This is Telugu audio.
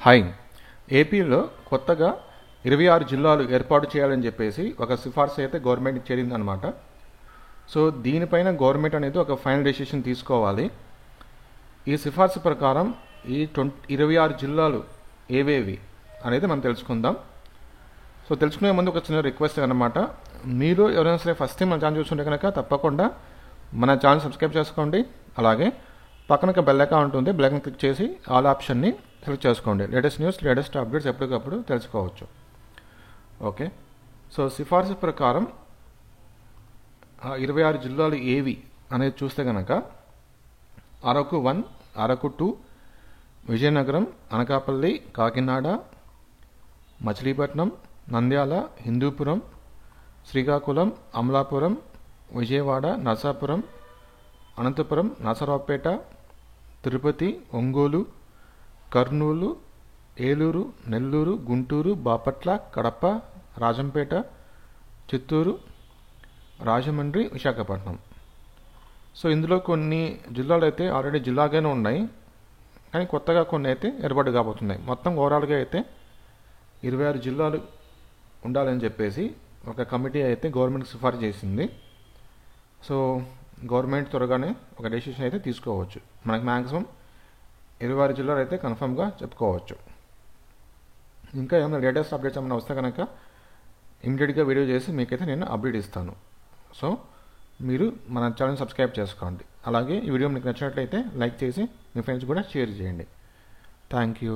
హాయ్. ఏపీలో కొత్తగా 26 జిల్లాలు ఏర్పాటు చేయాలని చెప్పేసి ఒక సిఫార్సు అయితే గవర్నమెంట్ చేరిందనమాట. సో దీనిపైన గవర్నమెంట్ అనేది ఒక ఫైనల్ డెసిషన్ తీసుకోవాలి. ఈ సిఫార్సు ప్రకారం ఈ 26 జిల్లాలు ఏవేవి అనేది మనం తెలుసుకుందాం. సో తెలుసుకునే ముందు ఒక చిన్న రిక్వెస్ట్ అనమాట. మీరు ఎవరైనా సరే ఫస్ట్ టైం మన ఛానల్ చూస్తుంటే కనుక తప్పకుండా మన ఛానల్ సబ్స్క్రైబ్ చేసుకోండి. అలాగే పక్కన ఒక బెల్ ఐకాన్ ఉంటుంది, బెల్ ఐకాన్ క్లిక్ చేసి ఆల్ ఆప్షన్ని సెలెక్ట్ చేసుకోండి. లేటెస్ట్ న్యూస్, లేటెస్ట్ అప్డేట్స్ ఎప్పటికప్పుడు తెలుసుకోవచ్చు. ఓకే, సో సిఫార్సు ప్రకారం 26 జిల్లాలు ఏవి అనేది చూస్తే కనుక అరకు 1, అరకు 2, విజయనగరం, అనకాపల్లి, కాకినాడ, మచిలీపట్నం, నంద్యాల, హిందూపురం, శ్రీకాకుళం, అమలాపురం, విజయవాడ, నరసాపురం, అనంతపురం, నరసరావుపేట, తిరుపతి, ఒంగోలు, కర్నూలు, ఏలూరు, నెల్లూరు, గుంటూరు, బాపట్ల, కడప, రాజంపేట, చిత్తూరు, రాజమండ్రి, విశాఖపట్నం. సో ఇందులో కొన్ని జిల్లాలు అయితే ఆల్రెడీ జిల్లాగానే ఉన్నాయి, కానీ కొత్తగా కొన్ని అయితే ఏర్పాటు కాబోతున్నాయి. మొత్తం ఓవరాల్గా అయితే 26 జిల్లాలు ఉండాలని చెప్పేసి ఒక కమిటీ అయితే గవర్నమెంట్ సిఫార్సు చేసింది. సో గవర్నమెంట్ త్వరగానే ఒక డెసిషన్ అయితే తీసుకోవచ్చు. మనకు మ్యాక్సిమం 26 జిల్లాలు అయితే కన్ఫర్మ్గా చెప్పుకోవచ్చు. ఇంకా ఏమైనా లేటెస్ట్ అప్డేట్స్ ఏమైనా వస్తే కనుక ఇమీడియట్గా వీడియో చేసి మీకైతే నేను అప్డేట్ ఇస్తాను. సో మీరు మన ఛానల్ సబ్స్క్రైబ్ చేసుకోండి. అలాగే ఈ వీడియో మీకు నచ్చినట్లయితే లైక్ చేసి మీ ఫ్రెండ్స్ కూడా షేర్ చేయండి. Thank you.